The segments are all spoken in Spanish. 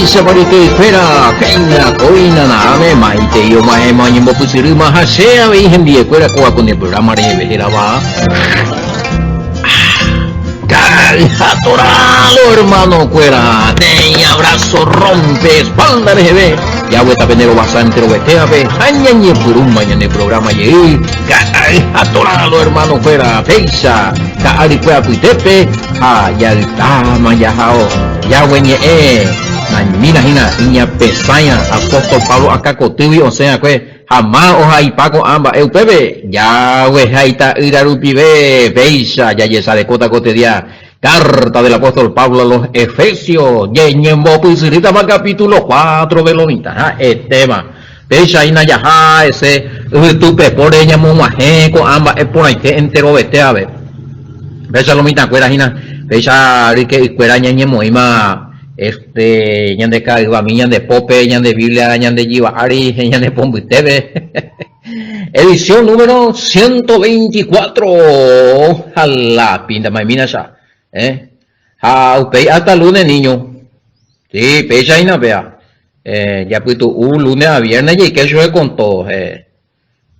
Saparite fuera, Keina, Coina, Name, Maite, yo Maema, Pusirima, Hasea, Hendy, fuera con el programa de Vejeraba. Atorado, hermano, fuera, te abrazo, rompe, espalda de GB. Ya vuelta a venir bastante, vetea, ve, añañe por un mañana en el programa, y atorado, hermano, fuera, peisa, caari fuera, puitepe, ya está, mayajao, ya hueñe, mira, iña pesaña, apóstol Pablo acá cotivi, o sea, que jamás os hay pago ambas, eupebe, ya huejaita, irarupibe, peisa, ya yesa de cota cotidia. Carta del apóstol Pablo a los Efesios, capítulo 4 de Lomita, tema. Pecha y nayaja, ese, tupe por ella, momajeco, ambas, es por ahí que entero vete a ver. Pecha Lomita, cuera, jina, pecha, rique, cuera, ñañe, moima, ñan de caiba, ñan de pope, ñan de Biblia, ñan de Yivari, ñan de Pombitebe. Edición número 124, a la pinta, maimina ya. Hasta lunes, niño. Sí, pecha y no vea. Ya pues tu lunes a viernes y que yo he contado.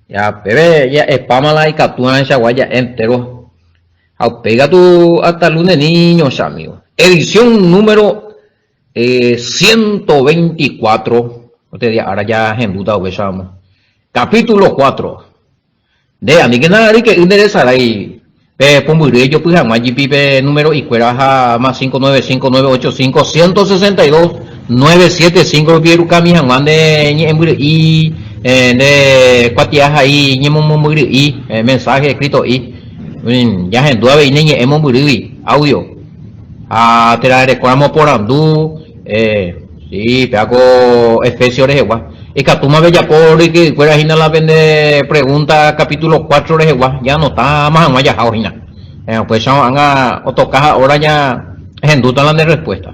Ya, bebé, ya espámala y captura esa guaya entero. Pega tu hasta lunes, niño, amigo. Edición número 124. Ustedes ahora ya en duda besamos. Capítulo 4. De a mí que nada, que interesar ahí. Pomburí, yo puse más GP número y cueraja más 595985162 Pierucami Juan de y de cuatiaja y y mensaje escrito y ya en duda y hemos audio a te la recordamos por andú sí peaco Efesios de Jehová y Catuma Bella por y que fuera Gina la vende pregunta capítulo 4 de Jehová ya no está más allá Gina pues ya haga otro caja ahora ya en duda la de respuesta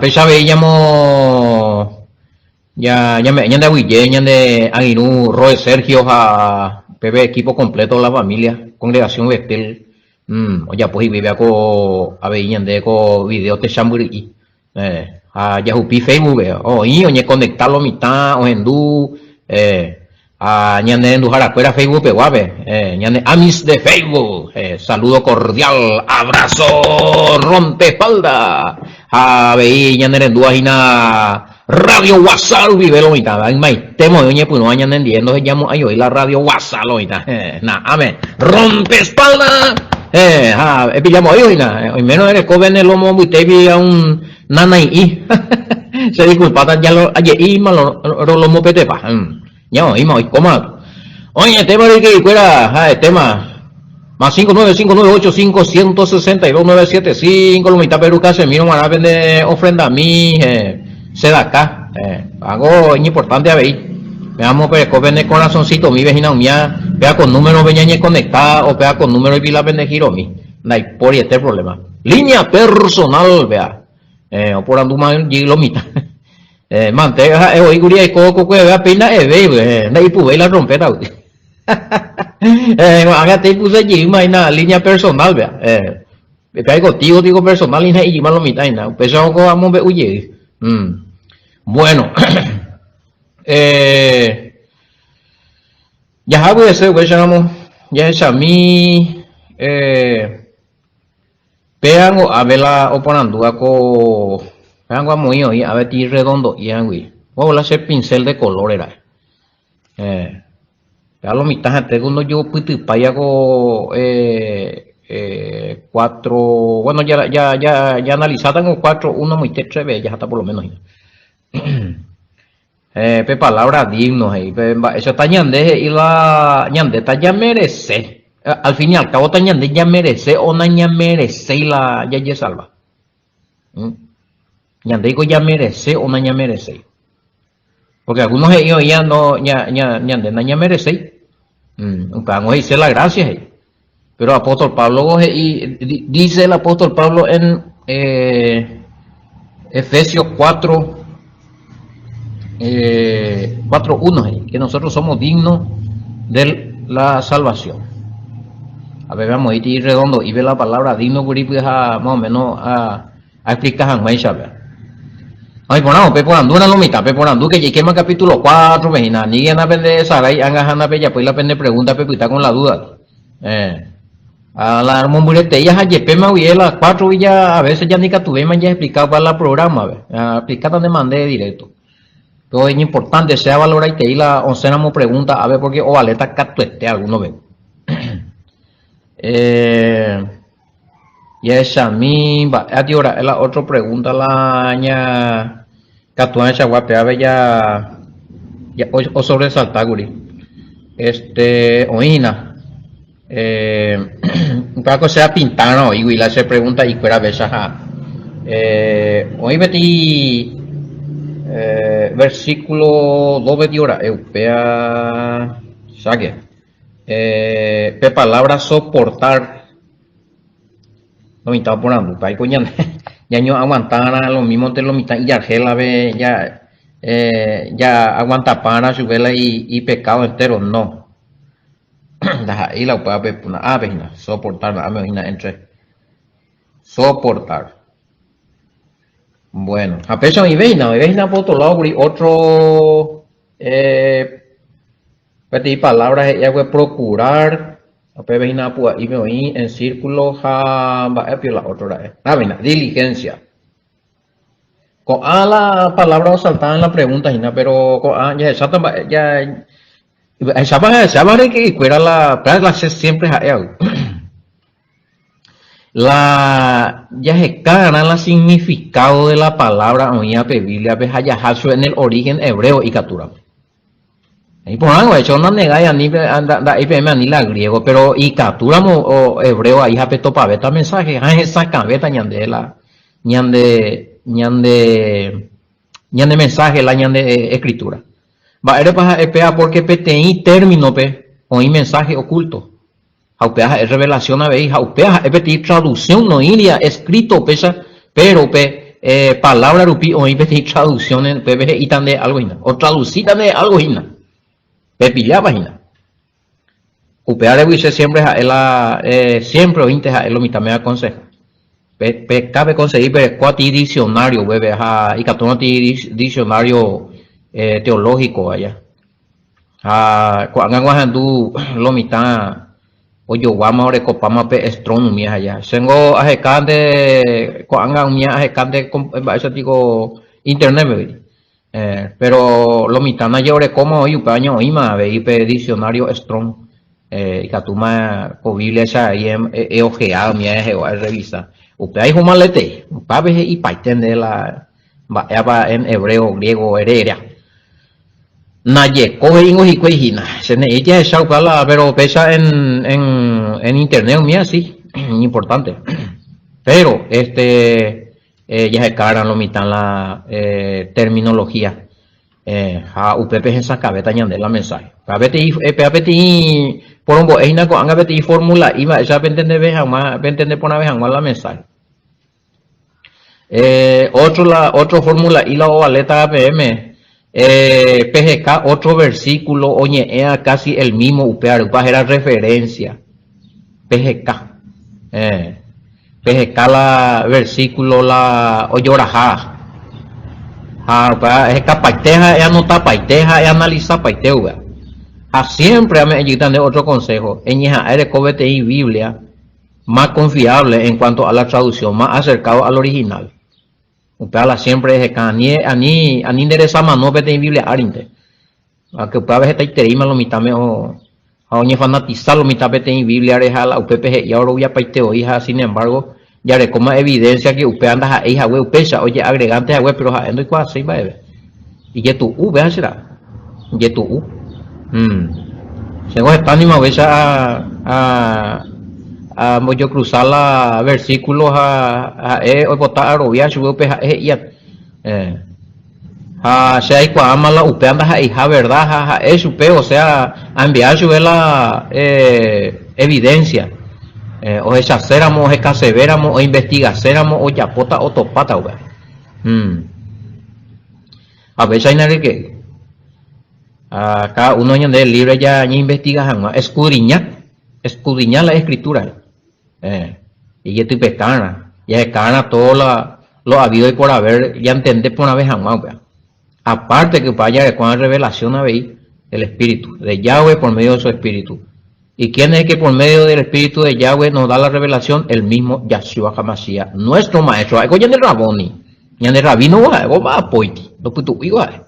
pues ya veíamos ya me de Aguille ya de Aguinú Roe Sergio a PB equipo completo la familia congregación Betel ya pues y vive a veían de video te chamburi a Yahupi Facebook y oñe conectarlo mitad o endú a ñane endujar fuera Facebook peguabe ñane amis de Facebook saludo cordial abrazo rompe espalda a veí ñane endúajina radio WhatsApp vive lo mitad ay mai temo de oñe pues no ñane endiendo se llamo ay hoy la radio WhatsApp lo mitad na amén rompe espalda pillamos hoy hoy menos eres joven el lomo muy te a un nana y se disculpa ya lo ayer y malo lo mopete pa ya hoy hoy coma oye tema de que fuera tema más 59598516297 lo mitad peruca se miro para vender ofrenda a mí se da acá algo importante a ver veamos pues joven el corazoncito mi vecina mía vea con número veñañe conectada o vea con número y pila vende giro mi no hay por este problema línea personal vea o por anduma y lo mitad manteca hoy guría y coco que vea pina no hay pude la trompeta haga te puse allí imagina línea personal vea hay contigo digo personal y más lo mitad y nada pues vamos a ver huye bueno ya hago ese güey llamamos ya es a mí vean a ver la oponando con vean a muy hoy a ver ti redondo y güey vamos a hacer pincel de color era ya lo mitad segundo yo puti para con 4 bueno ya analizada con 4 1 muy 3 ya está por lo menos palabra digno eso está ñande y la ñande está ya merece al fin y al cabo está ñande ya merece o no ya merece y la ya salva ñande digo ya merece o no ya merece porque algunos de ellos ya no ñande no ya merece vamos a decir la gracia pero apóstol Pablo dice el apóstol Pablo en Efesios 4 4.1 que nosotros somos dignos de la salvación A ver, vamos a ir redondo y ve la palabra digno, pues más o menos a explicar a Maisha. Ay, por nada, por andu na lomita, por andu que lleguemos capítulo 4, vejina, ni gana pende sarai, angajana pella, pues la pende pregunta, pepita con la duda. A la armomurete, ya yepema y las 4 ya, a veces ya ni que tuvimos ya explicado para el programa, explicar de mandé directo. Pero es importante, sea valorar y te la oncena mo pregunta, a ver, porque o valeta catueste alguno ve. Y esa misma, ahora la otra pregunta la ña catuan chaguape, a ver ya o sobresaltar guri. Oína, para que sea pintano y la se pregunta y fuera besaja. Hoy metí versículo 2 de hora, eupea, saque. Pe palabra soportar. Lo mitad por ando, para coña, ya no aguantar lo mismo te lo mitad y argela ve ya aguanta pana su vela y pecado entero no. Y la puede ver una avena soportar la avena entre soportar. Bueno, a peso y veina por otro lado otro pedir palabras ya voy a procurar. Ape veina pua y me oí en círculo ja la otra diligencia. Con la palabra saltada en la pregunta pero con ya exacto ya esa que fuera la siempre la ya se cara la significado de la palabra oía Biblia bejayahasu en el origen hebreo y captura. Y por algo hecho no negáis ni la griego, pero y capturamos o hebreo ahí hapeto para ver mensaje, esa cabeta ñande mensaje la ñande escritura. Va eres para EPA porque PTI término pe o mensaje oculto. Haupea es revelación a veis, haupea es pedir traducción no iría escrito pesa, pero palabra rupi o pedir traducción en PBG y tan de algo hina o traducida de algo hina. Pepilla página. Upear dice siempre siempre ointe lo mitad me aconseja. Cabe conseguir pero cuati diccionario bebé y catonati diccionario teológico allá. Cuando guajandu lo mitad oyo guama ore copama pe astronomía allá. Tengo ajecande cuando mía ajecande eso digo internet bebé. Pero lo mitana lleve como hoy upaño ima ve diccionario strong y catuma po biblia esa y ojeado mi revisa upay humalete upabe y paiten de la va en hebreo griego heredia naye coge ingo y cuejina se ne ella esa upala pero pesa en internet mía sí importante pero ya se cargan lo mitan la terminología UPP esa cabeta ñande la mensaje PAPTI por un boeina con angapeti fórmula iba esa pentende ve jamás pentende por una vez jamás la mensaje otro fórmula y la ovaleta APM PGK otro versículo oye era casi el mismo UPR era referencia PGK PGK la versículo la oyoraja es capaiteja es anotar paiteja es analizar paiteu siempre me ayudan de otro consejo en de COBTI Biblia más confiable en cuanto a la traducción más acercado al original siempre es que ani interesa más no PTI Biblia arinte a que pueda ver esta lo mitad o oñe fanatizar lo mitad PTI Biblia es a la UPPG y ahora voy a paiteo hija sin embargo ya de como evidencia que usted anda a hija web pesa oye agregante a web pero ando y casi va y que tu vea será y tu según esta anima ves a yo cruzar la versículos o botar a robiar su web ya se hay cuando la usted anda a hija verdad es su o sea a enviar su la evidencia o echacéramos, o escaseveramos, o investigacéramos, o yapota, o topata, a veces hay nadie que acá uno añade libre ya ni investiga, escudriña, escudriñar la escritura. Y ya estoy pecana, ya es cana todo lo habido y por haber, ya entendé por una vez jamás. Aparte que vaya de cuando revelación a ver el espíritu de Yahweh por medio de su espíritu. ¿Y quién es el que por medio del espíritu de Yahweh nos da la revelación? El mismo Yahshua HaMashiach, nuestro maestro. Algo ya de Raboni, ya de Rabino, algo va a poiti, lo puto igual.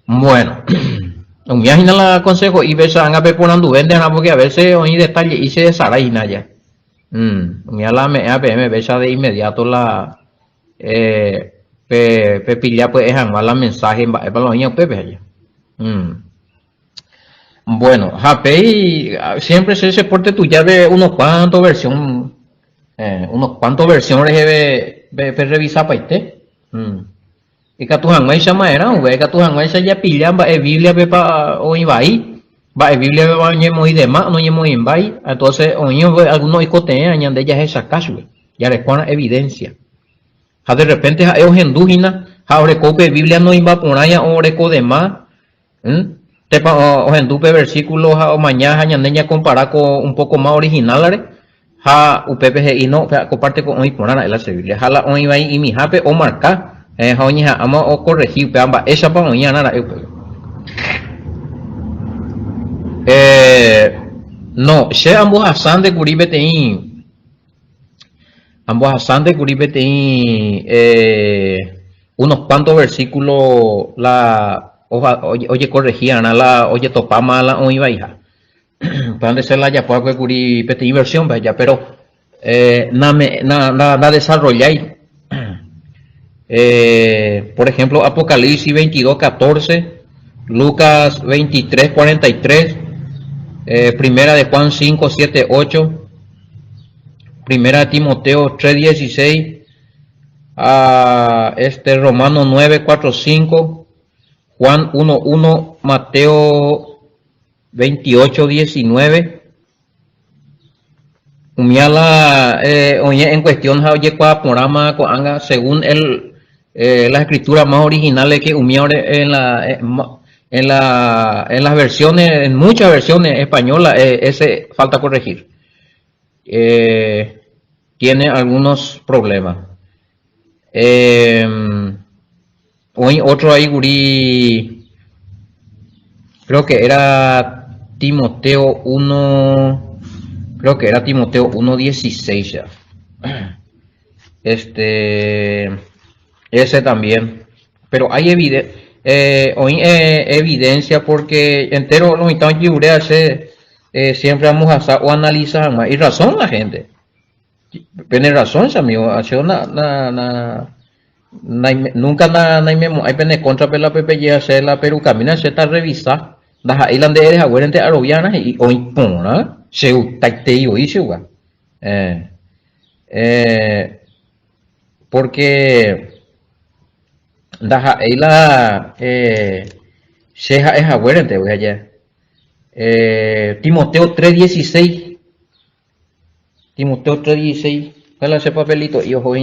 Bueno, un viaje no la aconsejo y ves a ver por andu vende porque a veces hoy detalle y se desaraina ya. Ya la me besa de inmediato la pepilla pues es la mensaje para los niños pepe allá. Bueno, Japei siempre se porte tu llave unos cuantos versiones de revisar para este. Y que tu hanguay llama era, güey, que tu hanguay se ya pillan va Biblia pepa o ibai, va Biblia va ñemo y demás, no ñemo y ibai, entonces oño algunos icote añade ya esa caso, ya le pone evidencia. Ha de repente ha eugendúgina, ha recope Biblia no iba por allá o reco demás, tepa o endupe versículos o mañana ñandeña comparar con un poco más originales, ha UPPG y no, comparte con hoy por la Biblia, ha la hoy ibai y mi jape o marcar. Hoña ama o corregir peamba esa pa hoña nada no se ambos asan de curibete unos cuantos versículos la oye corregían a la oye topama la o iba hija para ser la ya puede curibete inversión vaya pero nada desarrollar. Por ejemplo, Apocalipsis 22:14, Lucas 23:43, Primera de Juan 5:7-8, Primera de Timoteo 3:16, Romano 9:4-5, Juan 1:1, Mateo 28:19. En cuestión programa según las escrituras más originales que en las versiones, en muchas versiones españolas, ese falta corregir. Tiene algunos problemas. Hoy otro ahí, Guri, creo que era Timoteo 1, creo que era Timoteo 1:16 ya. Ese también, pero hay evidencia porque entero los instantes siempre vamos a hacer o analizar más y razón la gente tiene razón amigo nunca hay pene contra la PPG hacer la pero camina se está revisar las islandes de aguarente arobianas y hoy pona se utate y hoy se porque Daja la Sheja es aguerente, voy allá. Timoteo 3:16. Timoteo 3:16. ¿Cuál es ese papelito? Y ojo,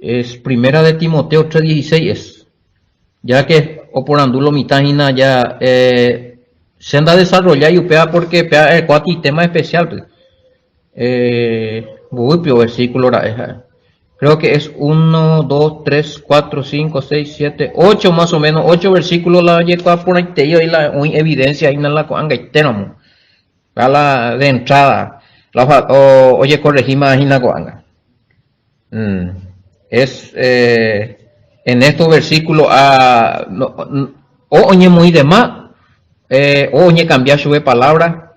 es primera de Timoteo 3:16 es. Ya que oporandulo mitagina ya se anda a desarrollar y upea porque pea el cuati tema especial. Versículo creo que es 1, 2, 3, 4, 5, 6, 7, 8 más o menos, 8 versículos la lleva por ahí y la evidencia ahí en la coanga y tenemos la de entrada oye corregimos ahí en la coanga es en estos versículos oye muy demás oye cambiar su palabra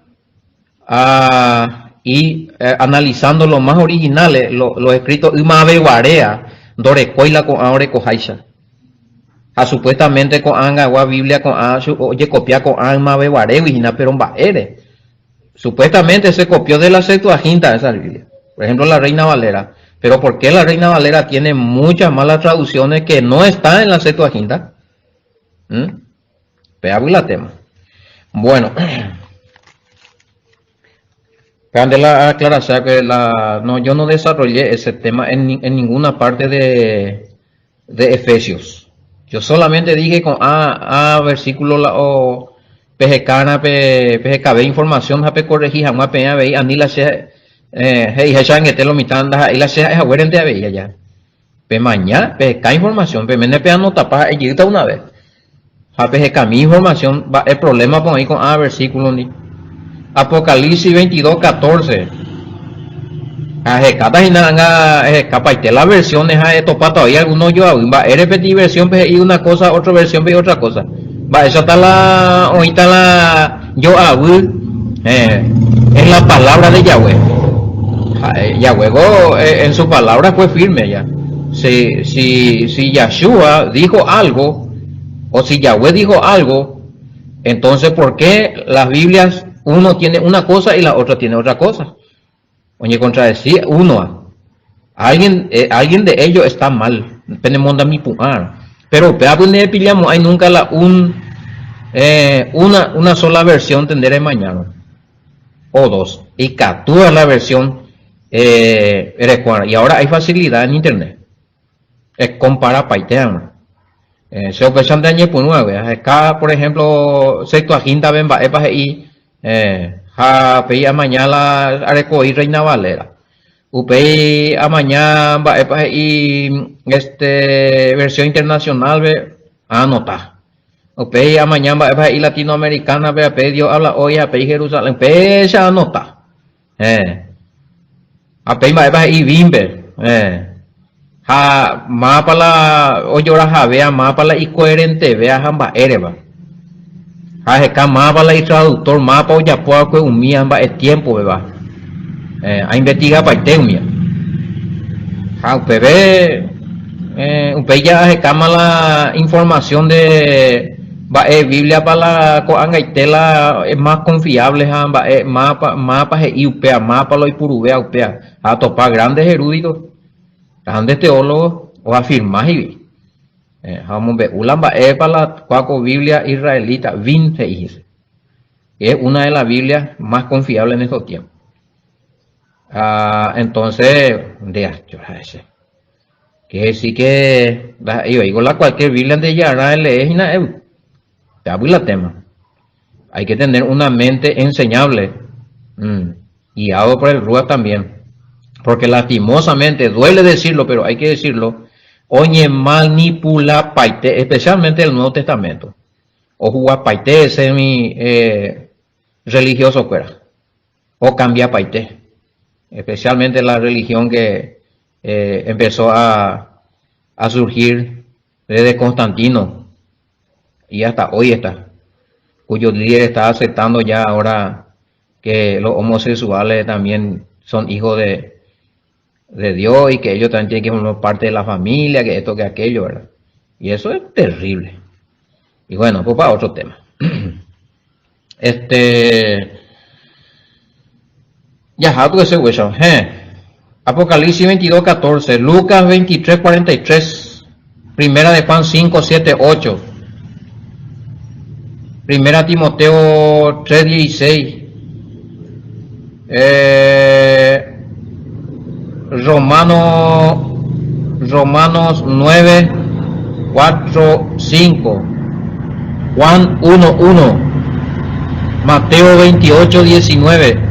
y analizando los más originales, los escritos y más guarea, dorecoila con ahora cojaisa. Supuestamente con anga agua Biblia con oye copia con alma beguare pero baere. Supuestamente se copió de la Septuaginta de esa Biblia. Por ejemplo, la Reina Valera. Pero ¿por qué la Reina Valera tiene muchas malas traducciones que no están en la Septuaginta? Veamos la tema. Bueno. Grande la aclaración que yo no desarrollé ese tema en ninguna parte de Efesios. Yo solamente dije con versículo PGK PGKB información hape corregir jamás pena veí anila se hey hachan que te lo mitanda y la se es agueren de veía ya pe mañana PGK información pe mene pe no tapa ellita una vez a PGK mi información va el problema con ahí con versículo ni Apocalipsis 22:14 cada nada capaz de la versión es a esto para todavía algunos yo va repetir versión y una cosa otra versión y otra cosa va esa está la ahorita la yo es la palabra de Yahweh. Yahweh en su palabra fue firme ya. Si Yahshua dijo algo o si Yahweh dijo algo, entonces ¿por qué las Biblias uno tiene una cosa y la otra tiene otra cosa? Oye, contradecir uno alguien de ellos está mal, tenemos mi puar. Pero hay nunca una sola versión tendré mañana o dos y captura la versión y ahora hay facilidad en internet es compara paitean se operan daño por nueve acá por ejemplo sexto agenda ven va y ja peía mañana arecoí Reina Valera upei a mañana va y versión internacional ve anota upei a mañana va y latinoamericana ve Dios habla hoy a pei Jerusalén pecha anota a pei va y bimbe ja mapa la oyora ja vea mapa la incoherente vea jamba ereba ja ka mapa la traductor mapa o ya puedo que umía amba el tiempo beba a investigar para teumia ja upebe ya cama la información de Biblia para la coangaitela es más confiable mapa y upea mapa lo ipurubea upea a topar grandes eruditos grandes teólogos o afirmar y vamos a ver ulamba para la cuaco Biblia israelita 20 es una de las Biblias más confiables en estos tiempos. Entonces que sí que yo digo la cualquier Biblia de Yara lees la tema hay que tener una mente enseñable guiado por el Rúa también porque lastimosamente duele decirlo pero hay que decirlo oye manipula paite especialmente el Nuevo Testamento o jugar paite semi religioso fuera o cambia paite especialmente la religión que empezó a surgir desde Constantino y hasta hoy está, cuyo líder está aceptando ya ahora que los homosexuales también son hijos de Dios y que ellos también tienen que formar parte de la familia, que esto, que aquello, ¿verdad? Y eso es terrible. Y bueno, pues para otro tema. Ya, algo que se hueso. Apocalipsis 22:14, Lucas 23:43, Primera de Juan 5:7-8, Primera Timoteo 3:16, Romanos 9:4-5, Juan 1:1, Mateo 28:19.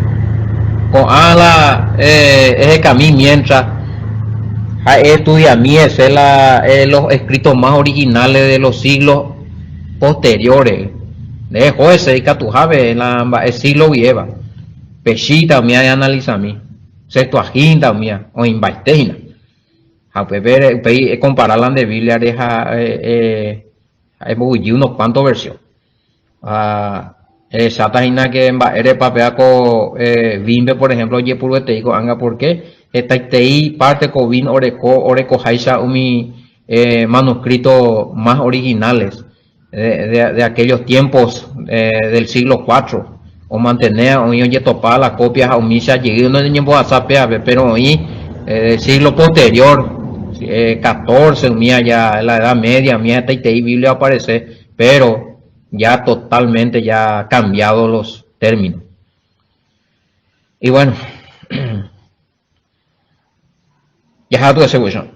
Con ala camino mientras estudia los escritos más originales de los siglos posteriores de José y Catujave el siglo vieva pechita mía de analiza mí sexto agenda mía o invaitena a ver comparar de Biblia deja unos cuantos versiones Satajina que eres papeaco Bimbe por ejemplo ye puro te digo anga porque esta tei parte covin oreco jaisa umi manuscritos más originales de aquellos tiempos del siglo IV o mantener o ye topar las copias a umisa llegué no de tiempo a sapea pero hoy siglo posterior 14 mía ya la edad media mía tei Biblia aparece pero ya totalmente ya cambiado los términos. Y bueno, ya todo ese hueso.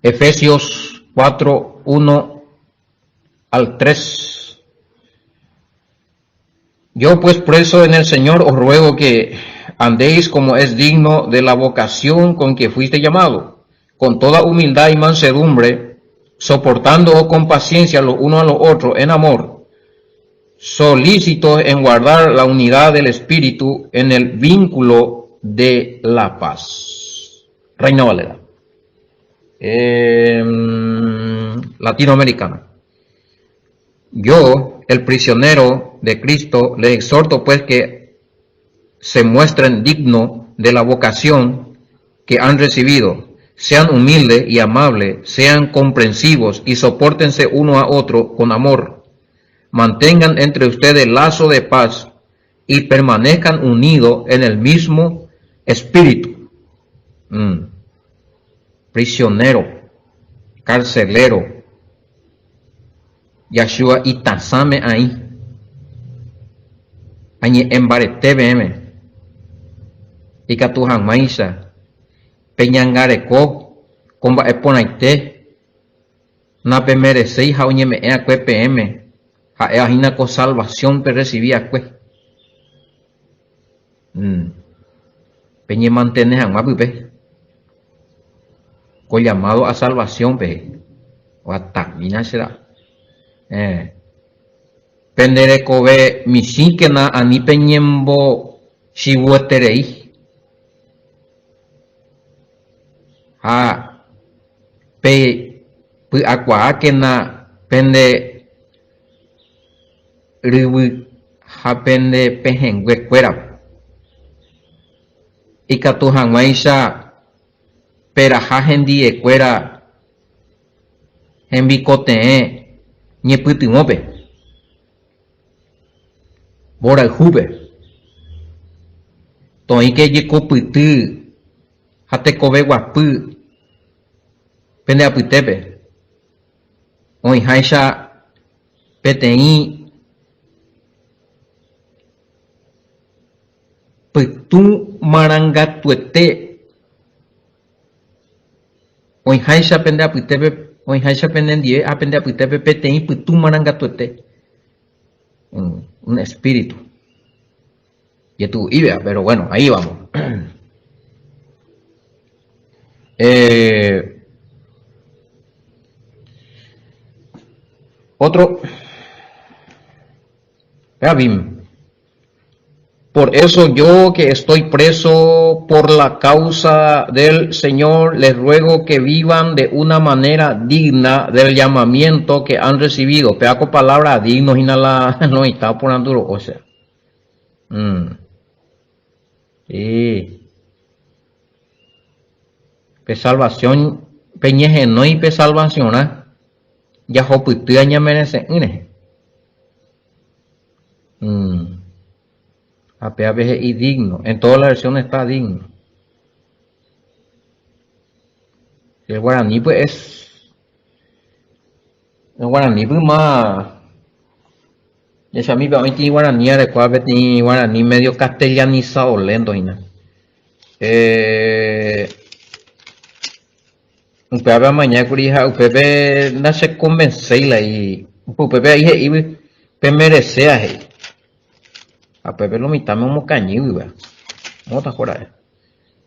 Efesios 4:1 al 3. Yo pues preso en el Señor os ruego que andéis como es digno de la vocación con que fuiste llamado, con toda humildad y mansedumbre, soportando con paciencia los unos a los otros en amor, solícitos en guardar la unidad del Espíritu en el vínculo de la paz. Reina Valera. Latinoamericana. Yo, el prisionero de Cristo, les exhorto pues que se muestren dignos de la vocación que han recibido, sean humildes y amables, sean comprensivos y sopórtense uno a otro con amor. Mantengan entre ustedes lazo de paz y permanezcan unidos en el mismo espíritu. Prisionero, carcelero, Yashua itasame ahí. Añe embarete bm. Ikatuhan maisa. Peñangareko. Comba eponaite. Nape merecei jauñe me acue pm. Ja eajina con salvación pe recibía cue. Peñe mantener jamás pe. Con llamado a salvación pe. O a tamina será. Pendere kobe misinkena ani peñembo shibueterei. Pe aqua kena pende ribu pende pejengue cuera. Ikatu hanwaisha pera hajendi e cuera enbicote ñepytyvõpe mborayhúpe toĩke jekopyty ha tekove guapy pende apytépe oĩháicha peteĩ pytũ marangatuete oĩháicha pende apytépe oĩháicha pendive apende apytépe peteĩ pytũ marangatuete. Un espíritu. Y tú ibea, pero bueno, ahí vamos. Otro. Bim. Por eso yo que estoy preso por la causa del Señor, les ruego que vivan de una manera digna del llamamiento que han recibido. Peaco palabra digno y no está poniendo, o sea. Sí. Pe salvación, peñeje no y pe salvación, ya joputia ya merece. A veces y digno. En todas las versiones está digno. El guaraní pues es. El guaraní pues más. Esa mi para mí guaraní adecuado tiene guaraní medio castellanizado lento y nada. Un pepe mañana curija, un pepe no se convence y un pepe ahí y pe merece ahí. A Pepe lo mitame un cañido, ¿cómo te acuerdas?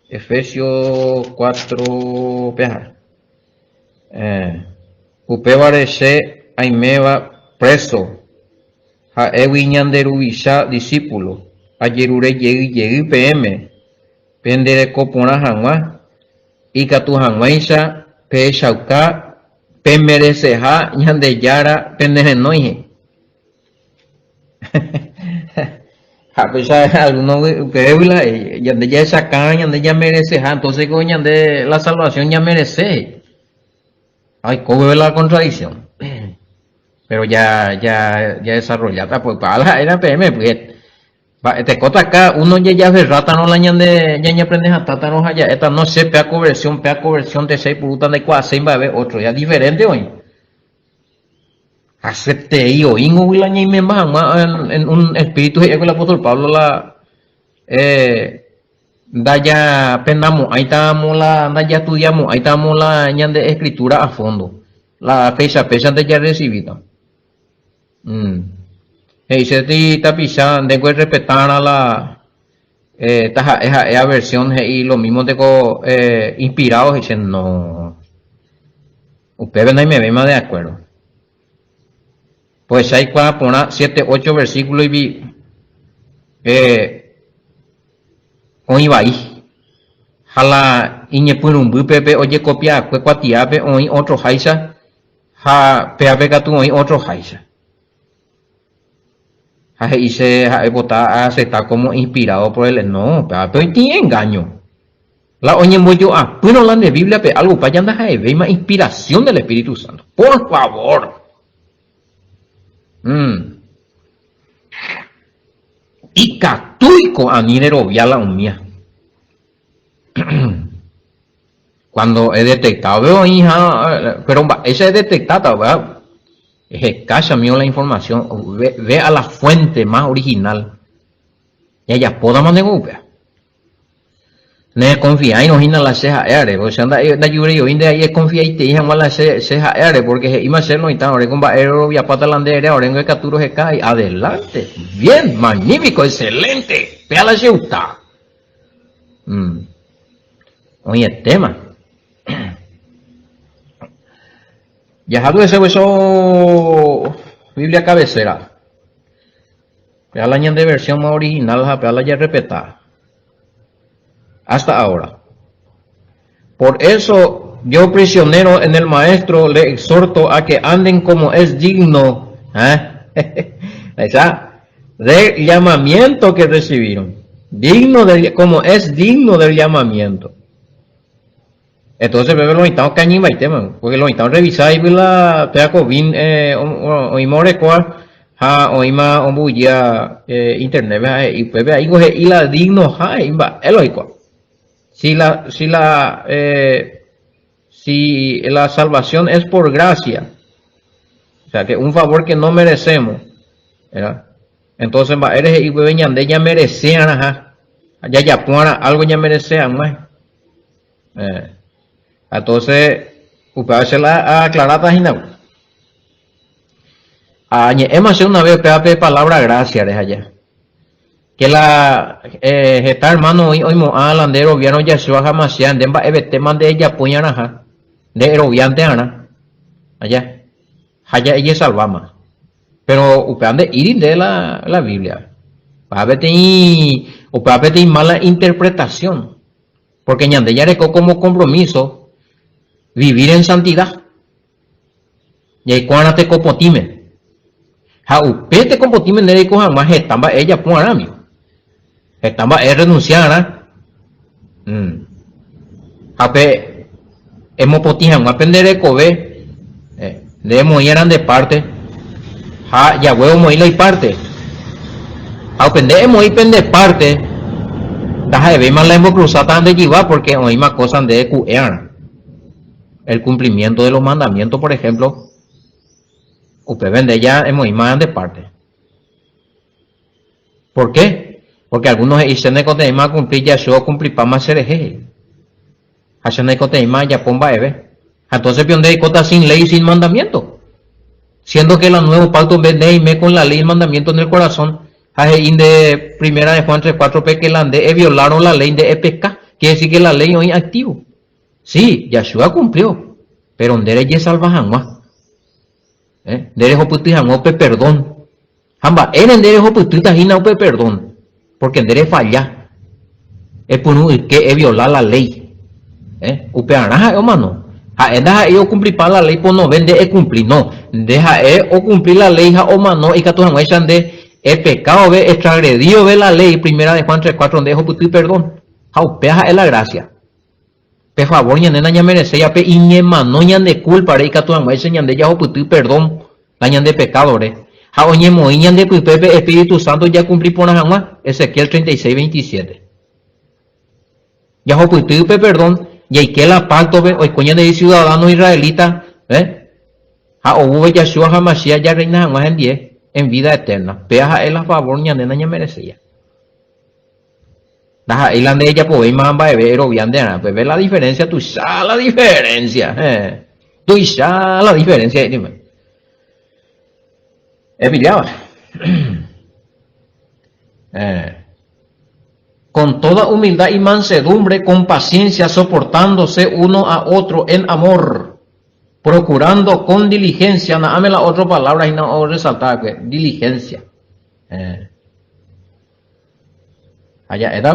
Efesios 4, peja. Upe varese aimeva preso. Ha ewiñan de rubisha discípulo. Ayerure llegi PM. Pendere copona hanwa. Y catu hanwaisha. Pe shauka. Pe merece ha ñande yara pendeje noije. A pesar de algunos que yande ya esa caña, yande ya merece, entonces coño de la salvación ya merece. Ay, ¿cómo es la contradicción? Pero ya desarrollada, pues para la era PM, pues te cota acá, uno ya ve rata no la ñande, ya aprendes a tata no allá, esta no sé, pea conversión de 6 purutas de 4, 6 va a ver otro, ya diferente hoy. Acepte y oín la ñime más en un espíritu que el apóstol Pablo la da ya pendamos ahí estamos la da ya estudiamos ahí estamos la ñan de escritura a fondo la fecha de ya recibida Dice ti tapisa de que respetar a la esa versión y lo mismo tengo inspirados dicen no. Ustedes no me ven más de acuerdo. Pues hay cuando poner 7, 8 versículos y vi hoy va ahí. Jala iñepurumbu pepe oye copia que cuatiape hoy otro jaisa ja peape catu hoy otro jaisa. Ja hice ja vota aceptar como inspirado por él. No, pero tiene engaño. La oye yo pero la de Biblia pe algo para allá ja ve más inspiración del Espíritu Santo. Por favor. Y catuico anidero viala mía. Cuando he detectado, veo hija, pero esa es detectada, ¿verdad? Es escasa mío la información, ve a la fuente más original. Y ya puedo mandar vea. Ne confía y no hina la ceja ere, porque anda da yure yo inde ahí confía y te hija la ceja ere, porque ima ser no está ahora con va ero ya patalandere ahora en el capturo se cae adelante. Bien, magnífico, excelente. Vea la ceuta. Oye, tema. Ya eso Biblia cabecera. Vea la de versión más original, vea la ya repetada. Hasta ahora. Por eso yo prisionero en el maestro le exhorto a que anden como es digno del llamamiento que recibieron. Como es digno del llamamiento. Entonces, lo estamos cañiba y tema, porque lo estamos revisando y la teaco bin oímos recuar oíma ombuya internet y pues ahí coge y la digno imba eloico. Si la salvación es por gracia, o sea que un favor que no merecemos, ¿verdad? Entonces va eres y veñan de ya merecían ya puana algo ya merecían más. Entonces, usted se la aclarada hina. Hemos una vez pepe palabra gracia de allá. Que la está hermano hoy alandero viano ya se baja demasiado demba evete mande ella puñana de eroviante ana allá ella salvama pero upande ir de la Biblia upapete mala interpretación porque ñande ya recó como compromiso vivir en santidad y ahí cuando te compotime upete compotime de coja más estamba ella puñana amigo estaba renunciar ape hemos potija un aprender de cobe debemos ir de parte ya huevo morir y parte aprendemos ir de parte taja de ver más la hemos cruzado tan de llevar porque hoy más cosas de cuear el cumplimiento de los mandamientos por ejemplo usted vende ya hemos ir más de parte. ¿Por qué? Porque algunos dicen que más cumplir ya yo cumplir para más ser eje. Hacen que más ya pomba eve. Entonces pionde cota sin ley sin mandamiento. Siendo que la nuevo pacto vende y me con la ley y mandamiento en el corazón. Hace de primera de Juan 3:4 pe que la de violaron la ley de EPK. Quiere decir que la ley hoy activo. Sí, Yahshua cumplió. Pero ndere ye salvajan más. Ndere hoputijan ope perdón. Hamba eren ndere hoputita hina ope perdón. Porque debe fallar es por que es violar la ley upeará hermano deja ellos cumplir para la ley pues no vende es cumplir no deja o cumplir la ley o mano y que todos echan de el pecado ve extragredido ve la ley primera de Juan 3:4 donde dejo putir perdón upea es la gracia por favor ya nena ya merece ya pe y mano ya de culpa y que todos echan de ya putir perdón dañan de pecadores oye, moíñan de Pepe Espíritu Santo ya cumplí por nada más. Ezequiel 36:27. Ya Pepe perdón. Y hay que la pacto hoy coña de ciudadanos israelitas. Hubo Yahshua Hamashiach ya reina jamás en 10 en vida eterna. Peja él a favor ni nena ya merecía. Daja él ande ella pues más va a ver obviamente pues ve la diferencia tú sabes la diferencia. Tú sabes la diferencia dime. pillaba. Con toda humildad y mansedumbre, con paciencia, soportándose uno a otro en amor, procurando con diligencia, dame la otra palabra y no resaltar que diligencia. Allá era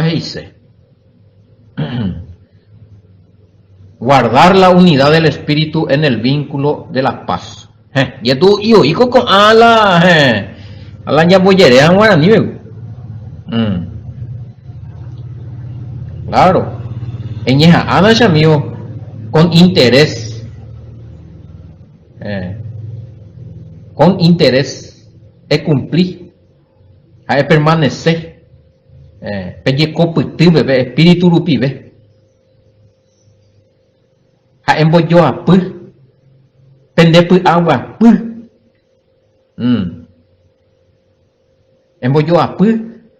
dice guardar la unidad del espíritu en el vínculo de la paz. Y tú hijo con ala ya bollerean guaraní. Claro, en esa ana amigo con interés, es cumplir, es permanecer, pelle copitivo, espíritu rupive, en boyo a pu, pende pu agua pu, en boyo a pu,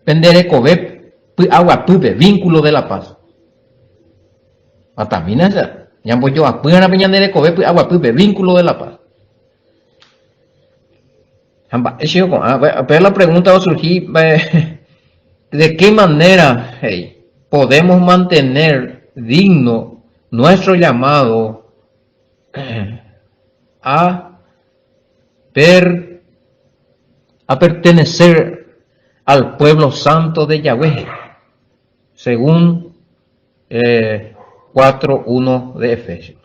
pendere cobe agua pu, vínculo de la paz. Atamina ya, ya boyo a pu, ana peñandere cobe agua pu, vínculo de la paz. Pero la pregunta va a surgir, ¿de qué manera podemos mantener digno nuestro llamado a pertenecer al pueblo santo de Yahweh, según 4:1 de Efesios?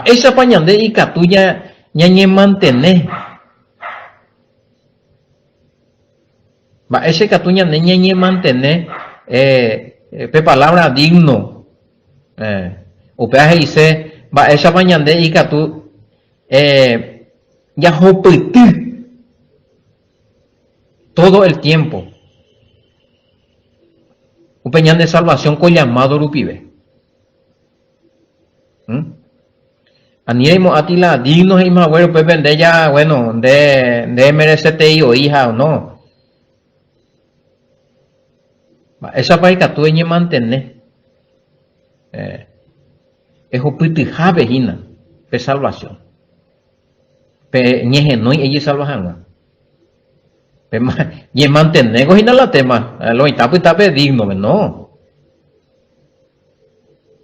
Esa pañande y catuya ñañe mantener. Ese catuña ñañe mantener palabra digno. O peaje dice, esa pañande y catu ya jopiti todo el tiempo. Un peñán de salvación con llamado rupibe. Aniremos a ti la dignos y más bueno, pues vender ya, bueno, de MRCTI o hija o no. Esa paika tú en mantener. Es un pitija vejina, de salvación. Pero ñeje no y ella salvación. Y mantener cojina la tema, lo está digno, no.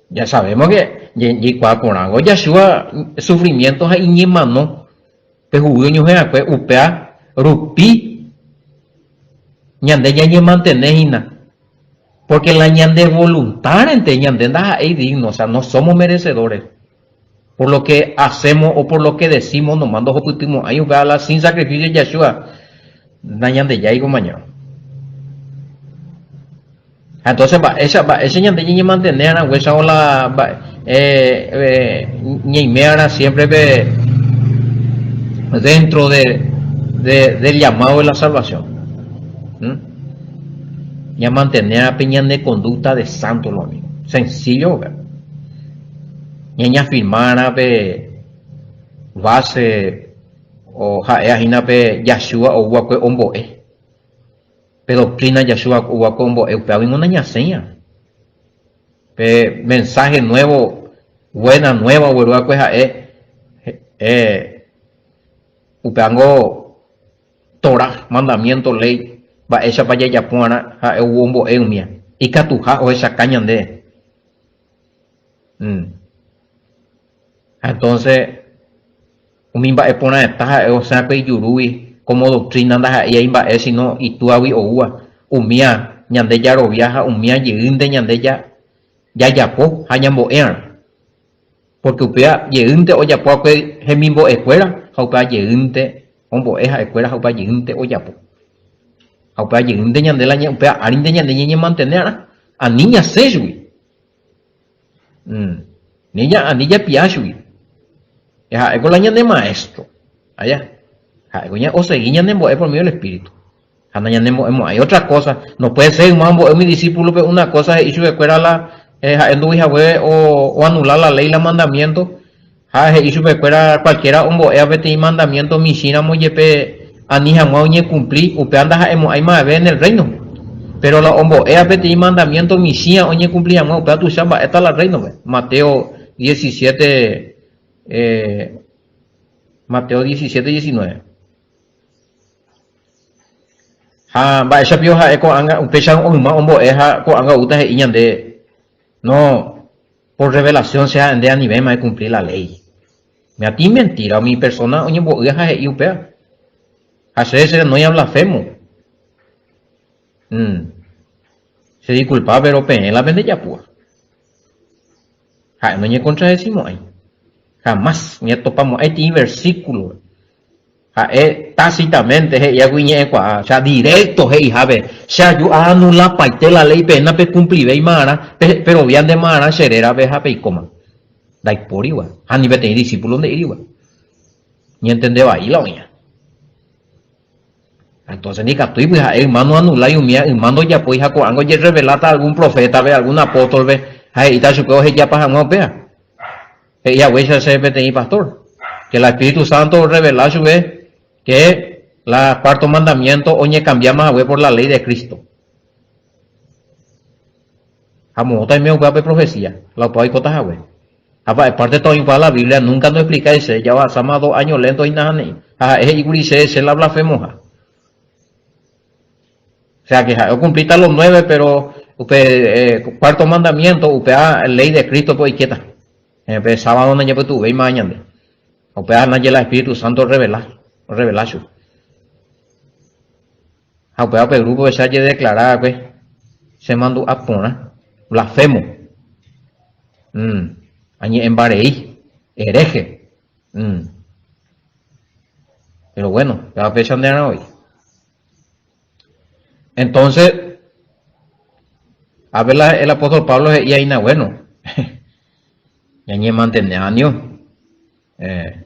Ya sabemos que y por algo Yahshua sufrimientos hay ni mano pe jugueño pues upea rupi ñande ya ni mantener porque la ñande voluntaria entre ñande da es digno, o sea, no somos merecedores por lo que hacemos o por lo que decimos, nos mando oputimos ahí la sin sacrificio de Yahshua ñande ya digo mañana. Entonces ese ñande ya ni mantener a huesa o la ñeimea siempre dentro del llamado de la salvación. Ya mantener a peña de conducta de santo lo mismo. Sencillo, ña firmar a base o jaeajina pe Yahshua o guaque omboe. Pero doctrina Yahshua o guaque omboe, pero hay una ñaseña. Mensaje nuevo, buena nueva, vuelva pues upeango Torah, mandamiento, ley, va esa para allá puana, a eumbo eumia, y catuja o esa caña de. Entonces, umimba epona esta, o sea, que yurui, como doctrina anda y ahí va si no, y tú avi o ua, umia, ñande ya ro viaja, umia yinde ñande ya yapo hayambo ean porque upea yeunte o yapo que hemimbo escuela haupa yeunte ombo eja escuela haupa yeunte o yapo haupa yeunte ñandela ña upea arinde ñande ñe mantener a niña sejui niña anilla piashui ya ego la ñande maestro allá ego ña o seguí ñande mbo por medio del espíritu hay otra cosa, no puede ser mambo es mi discípulo, pero una cosa es que escuela la o anular la ley, la mandamiento, y cualquiera y mandamiento, mishina moyepe, anija moye cumplir, upe anda hay más en el reino, pero la y mandamiento, mishina oye cumplir, upe tu chamba, esta la reino, Mateo 17, Mateo 17, 19. Va esa pioja eco anga un pecha un ma ombo eja co anga uta e iñande. No, por revelación sea de a nivel de cumplir la ley. Me a ti mentira, mi persona oñe bo eja e upea. Hace ese no ya blasfemo. Se disculpa pero pe la vende ya pua. No ñe contradecimos ahí. Jamás ni topamos este versículo. Tácitamente o sea, directo sea yo anula parte la ley pena pe cumplir y mara pero bien de mara serera veja pe coma dai por igual a nivel de discípulo de igual ni entendeba ahí la oña entonces ni catui pues hermano anula y mía hermano ya pues ja algo ya revelata algún profeta ve algún apóstol ve ahí está su que ya pasa no vea ella huella se PTI pastor que el Espíritu Santo revela su vez que la cuarto mandamiento oñe cambiamos a por la ley de Cristo. Amo también me profecía, la puedo cotas a ver. Aparte todo para la Biblia nunca nos explica ese, ya va a 2 años lento y nada ni. Es igual se la blasfemoja. O sea que yo cumplí los 9, pero usted cuarto mandamiento, usted ley de Cristo pues quieta. Sábado no lleve tu ve mañana. Usted no el Espíritu Santo revelar. Revelación. El grupo se haya declarado que se mandó a poner blasfemo. Añe embarei, hereje. Pero bueno, la fecha de hoy. Entonces, a ver el apóstol Pablo y ahí bueno. Ya ni mantener años.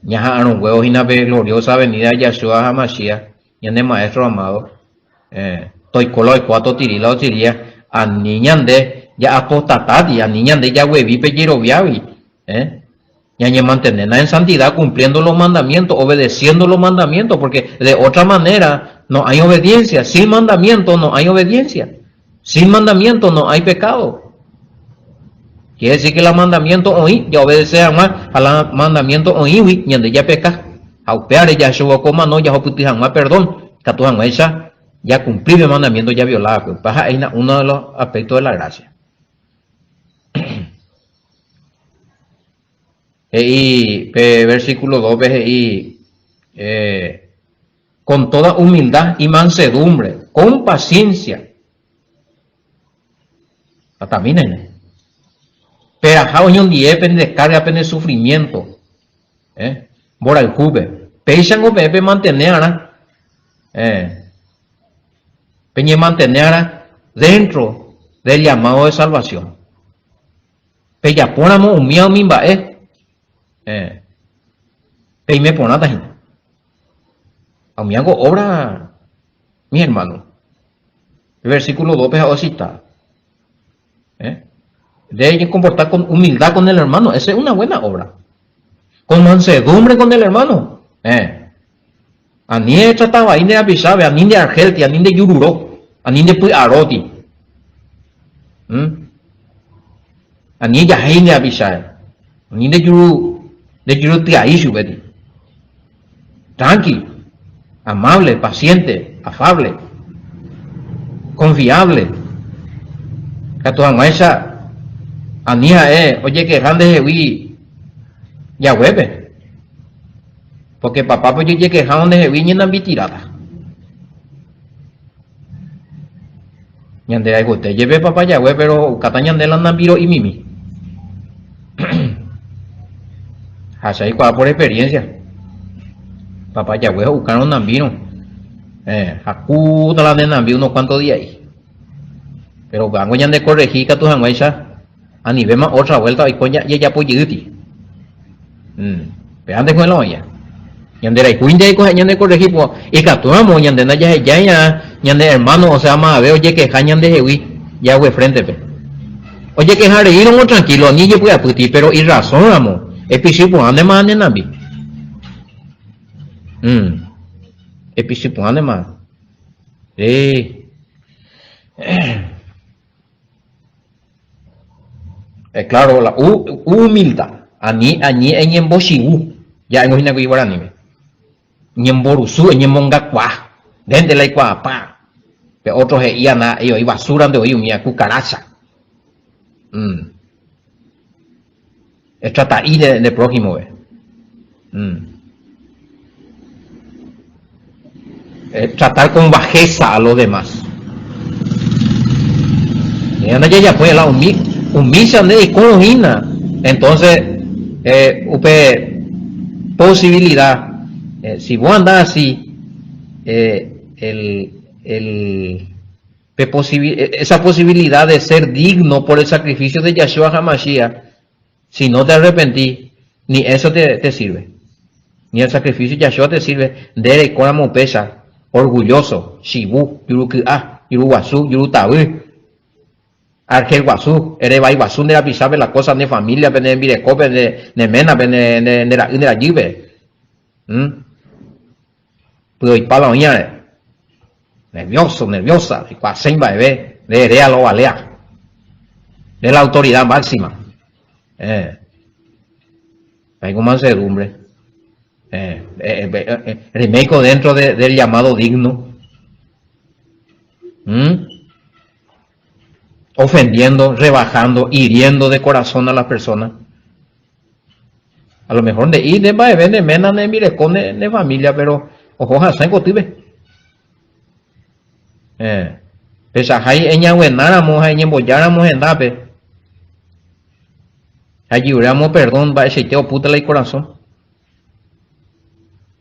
Ya un huevo y una gloriosa venida de Yahshua HaMashiach, y de maestro amado, estoy color de 4 tirila o tiría, a niñan de ya apostatati, a niñan de ya huevi pellero viavi, ya ni mantener en santidad, cumpliendo los mandamientos, obedeciendo los mandamientos, porque de otra manera no hay obediencia, sin mandamiento no hay obediencia, sin mandamiento no hay pecado. Quiere decir que el mandamiento hoy ya obedece más al mandamiento hoy y donde ya peca a peare ya su coma no ya oputijan más perdón catujan esa ya cumplir el mandamiento ya violado pues baja ahí uno de los aspectos de la gracia. Y versículo 2 y con toda humildad y mansedumbre con paciencia también pero a un día de carga de sufrimiento, por el jube, pesan o pepe mantener, peñe mantener dentro del llamado de salvación. Pella ponamos un miedo mimba, peime ponata gente. A mí hago obra, mi hermano. El versículo 2 peja cita. De comportar con humildad con el hermano, esa es una buena obra. Con mansedumbre con el hermano. A ni de trataba, a ni de avisabe, a ni de argelti, a ni de yururo, a ni de puaroti. A ni de ahí de avisabe, a ni de yuru tiaishu, beti. Tranqui, amable, paciente, afable, confiable. Catuamaesa. Anía oye que grande jeví ya hueve porque papá pues yo que jande jeví ni nambi tirada ñande ay te lleve papá ya hueve pero catañan de la nambiro y mimi así hay por experiencia papá ya hueve buscaron nambiro acuda la de nambi unos cuantos días ahí pero vango ya de corregir que tu janguesa a nivel más otra vuelta y coña ya puede ir pero antes con la olla ñande la cuinde y coña de corregir pues y que tú amo ñande na ya ñande hermano o sea más veo oye que cañan de jewi ya fue frente pe oye que jare ir no tranquilo ni yo puedo puti pero y razón amo episipo ande más ande nabi episipo ande más claro, la humildad. Ani en boshiu. Ya en una guibarani. ñemborusu, ñemongakua, dentro la iguapa, pero otros iban a ellos, y basura de hoy, una cucaracha. Es tratar ahí de prójimo, tratar con bajeza a los demás. Ya fue la humilla de cojina. Entonces, posibilidad, si vos andás así, esa posibilidad de ser digno por el sacrificio de Yahshua HaMashiach, si no te arrepentís, ni eso te sirve. Ni el sacrificio de Yahshua te sirve. Dere Koramo Pesha, orgulloso, Shibu, Yuruku'a, Yuruguazú, Yurutabu, Argel Guazú, Erebai Guazú, de la pisabe las cosas de familia, de Virecope, de Mena, de la Jibe. Pero y para oñar, nerviosa, y cuasen bebé, de Erea lo valea, de la autoridad máxima. Hay como mansedumbre. Remake dentro del llamado digno. Ofendiendo, rebajando, hiriendo de corazón a las personas. A lo mejor de ir de mena de mirecón de familia, pero ojo hacen cotibe. Pesa hay eñahuenáramos, eñembolláramos en dape. Ayuramos perdón, va ese teo puta el corazón.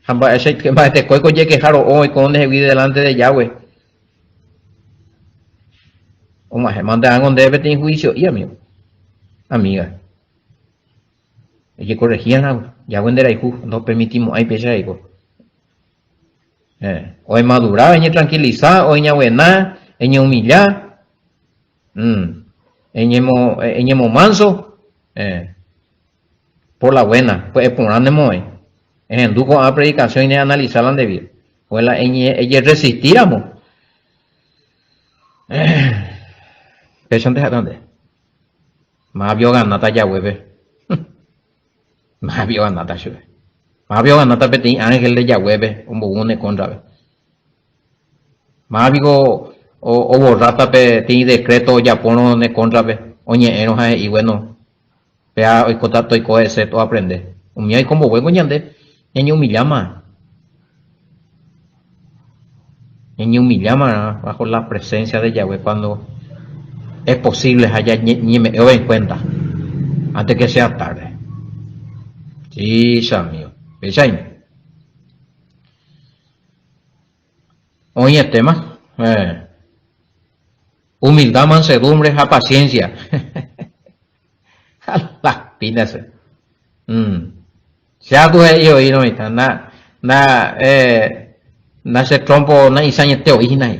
Va ese que va este coico ye quejaro hoy con ese video delante de Yahweh. O más, se manda a donde debe tener juicio y amigo. Amiga. Hay que corregir algo. Ya cuando era hijo, no permitimos, hay pecha hijo. O es madurar, es tranquilizar, o es buena, es humillar. Es manso. Por la buena, pues es por grande moe. Es en duco a predicación y analizar la debido. Pues ella resistiramos. Pecha antes grande. Más vio ganata ya hueve. Más vio ganata sube. Más vio ganata peti ángel de Yahweh, un bugune contra. Más vio o borrata peti decreto ya pono de contra be. Oye, eros y bueno. Vea hoy contacto y coge todo aprende. Un mía y como huevo ñande. Ñe humillama. Ñe humillama bajo la presencia de Yahweh cuando es posible allá ni me doy en cuenta antes que sea tarde. Sí, mío. ¿Veis ahí? Oye, el tema. Humildad, mansedumbre, a paciencia. Las pinas. Sea tu ello y no está na se trompo na isaña te oí na.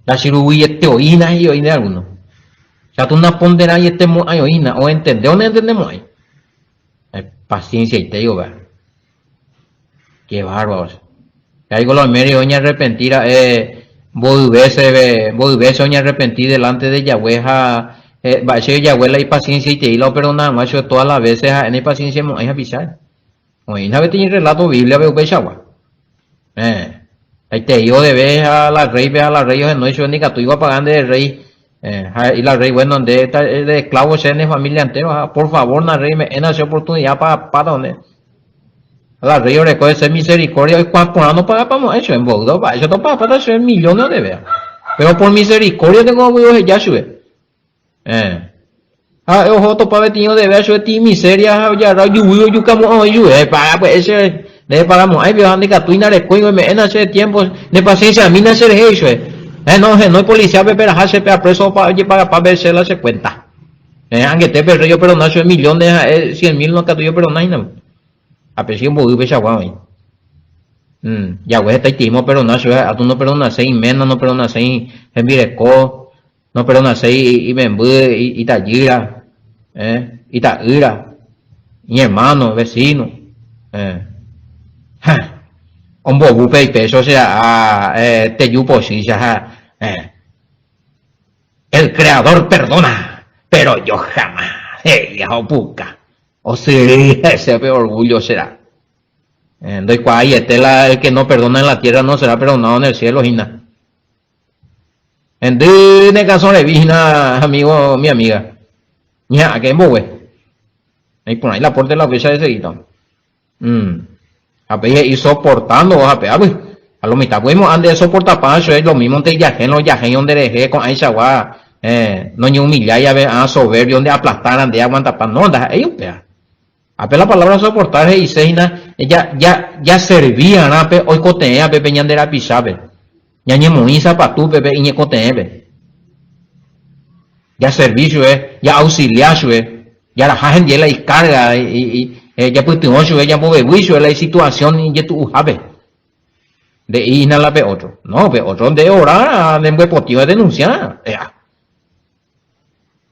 La cirugía te oí na y oí de alguno. Ya tú no pondrás ahí este mo ay oí na o entender o no entendemos ahí. Paciencia y te digo, ¿verdad? Qué bárbaros. Ahí con los medios oña arrepentira, volverse oña arrepentir delante de Yahweh, va a ser Yahweh la paciencia y te lo perdona, macho, todas las veces en la paciencia hay que avisar. Oye, una vez tiene relato Biblia, veo pechagua. Ahí te digo de vez a la rey, no hizo ni que tú ibas pagando de rey. Y la rey, bueno, de esclavo se en familia entera, por favor, la rey, me en esa oportunidad para donde. La rey recoge esa misericordia y cuando no paga para eso en Bogotá, para eso no para hacer millones de veces. Pero por misericordia tengo que ya sube. Ojo, topa vetiño de ver eso ti miseria, ya yo como yo, para pues ese le pagamos, ay, viejo, ande que tú inare coigo me en ese tiempo de paciencia, a mí no hacer eso, no hay policía, pero hace preso para verse la se cuenta. Aunque te perro yo, pero no hace millones, 100,000 no que yo, pero no hay nada. A pesar de que ya guay. Ya güey está timo, pero no hace, a tú no perdonas 6 menos, no perdonas 6 en Vireco, no perdonas 6 y me y Tayira, y Taira, mi hermano, vecino, un bobupe y peso, o sea, te yupo sí, ya, el creador perdona, pero yo jamás, viejo puca, o sea, ese orgullo será. Entonces, ahí el que no perdona en la tierra no será perdonado en el cielo, Gina. Entonces, en el caso de Vigina, amigo, mi amiga. Ya, que embogue. Ahí por ahí la puerta de la fecha de seguida. A ver, ir soportando, a ver, a lo mitad, pues, ande soportar paso, es lo mismo te yajen, los yajen, donde dejé con Aisha, no ni humillar, ya ve, soberbio, donde aplastaran, de aguantar pan, no, anda, ellos, vea. Ape la palabra soportar y seina, ya servían, ape, hoy cotea, ape, peñan de la pisabe. Ya ni moiza pa tu, pepe, y ni cotea, ya servicio, ya auxiliar, ya la gente ya la descarga, ya pues tu ocho, ya pues bebuicio, la situación, y ya tu jabe. De ir a la pe otro. No, pe otro de orar, de potio de denunciar.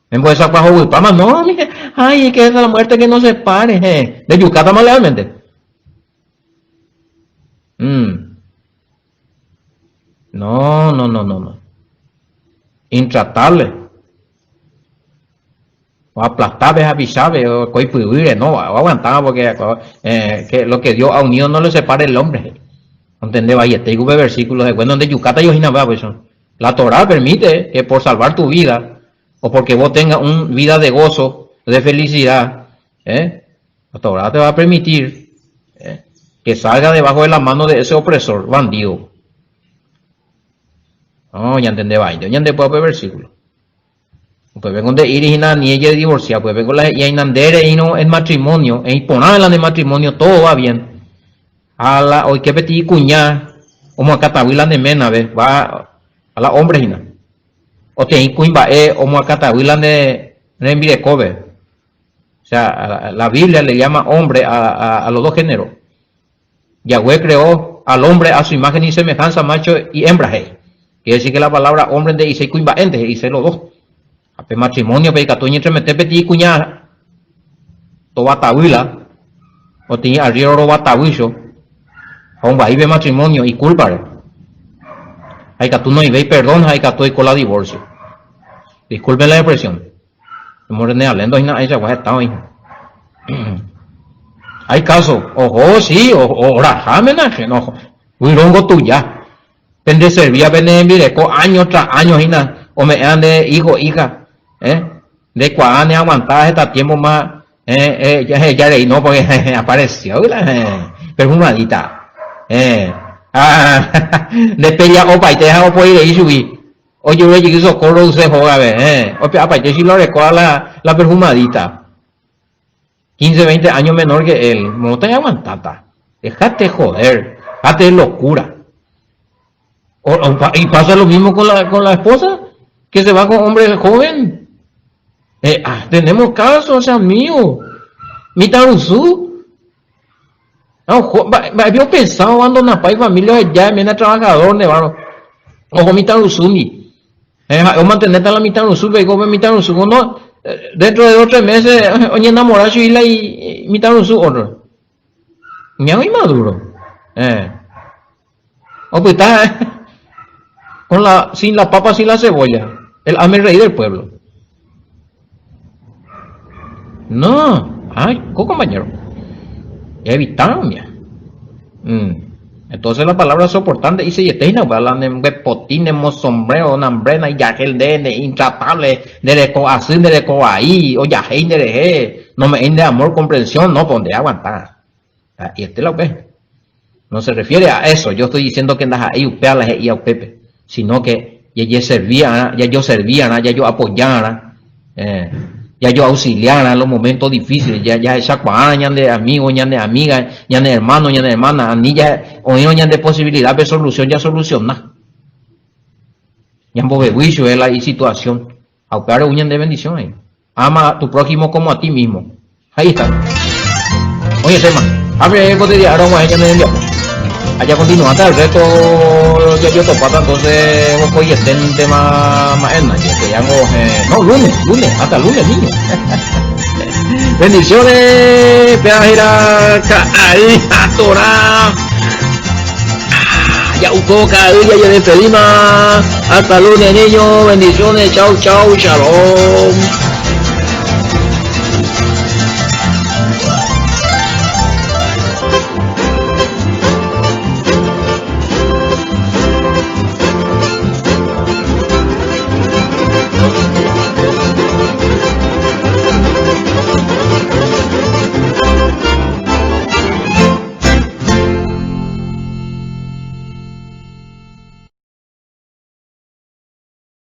En pues esa bajo Wilpama, no, mire, ay, que es la muerte que no se pare, de Yucatán más legalmente. No. Intratable. O aplastar, avisar, o coipuir, no, aguantar, porque que lo que Dios ha unido no le separe el hombre. ¿Entendés? Ahí te digo versículos de bueno, donde Yucatán y Ojinabá, pues la Torah permite que por salvar tu vida, o porque vos tengas una vida de gozo, de felicidad, la Torah te va a permitir que salga debajo de la mano de ese opresor, bandido. No, ya entendés, ahí, ya después de versículo. Pues vengo de ir y ni ella divorciar, pues vengo la y y no el matrimonio, y ponerla en el matrimonio, todo va bien. A la hoy que petí cuñá, como acá tabuila de mena, va a la hombre hina. O te incuimba como acá tabuila de Rembirecobe. O sea, la Biblia le llama hombre a los dos géneros. Yahweh creó al hombre a su imagen y semejanza, macho y hembra. Quiere decir que la palabra hombre de Isei cuimba ente, dice los dos. A matrimonio, pe catuña entre meter petí cuñá, toba tabuila, o tenía arriero roba tabuicho. A un baile de matrimonio y culpa. Hay que tú no y perdón, hay que tú con la divorcio. Disculpen la expresión. Hay casos, ojo, sí, o rajamena, no, huirongo tuya. Pende servía, pende envireco, año tras año, o me han de hijo, hija, de cuándo aguantar este tiempo más, ya leí, no, porque apareció, perfumadita. De pelea opa y te deja opa y de subir. Oye, yo llegué socorro se juega a ver, opa, yo sí lo recuerdo la perfumadita. 15, 20 años menor que él. No te aguantata. Déjate joder. Déjate locura. Y pasa lo mismo con la esposa, que se va con hombre joven. Tenemos casos, o sea, mío. Mi taruzú. Había pensado abandonar país, familia ya, mena trabajador, nevado. Ojo, mi taruzumi. O mantenerte a la mitad de mi taruzú, no. Dentro de 2 o 3 meses, oye, enamorarse y mi taruzú, otro. Me hago inmaduro. O pues está sin la papa, sin la cebolla. El ame rey del pueblo. No, compañero. Ya evitaron, ya. Entonces la palabra soportante dice y está hablan de potinemos sombrero nambrena y yagel de intratable de así de ahí o yagel de no me de amor comprensión no donde aguantar y lo ve no se refiere a eso. Yo estoy diciendo que andas ahí upea y a pepe, sino que ya servía, ya yo apoyara, ya yo auxiliara en los momentos difíciles, ya esa cuadra de amigos, ya de amigas, ya de hermanos, ya de hermanas, ni ya oído ya de posibilidad de solución, ya soluciona. Ya en bobeguicho es la situación. Aupar uñan de bendición ahí. Ama a tu prójimo como a ti mismo. Ahí está. Oye, tema. Abre el cotidiano, ella me envió. Allá continúa hasta el resto yo topata, entonces vos podés estar en tema más que ya no, lunes, hasta lunes, niño. Bendiciones, pedajera, ahí, a Torah. Ya utoca, ya despedimos. Hasta lunes, niño, bendiciones, chao, shalom.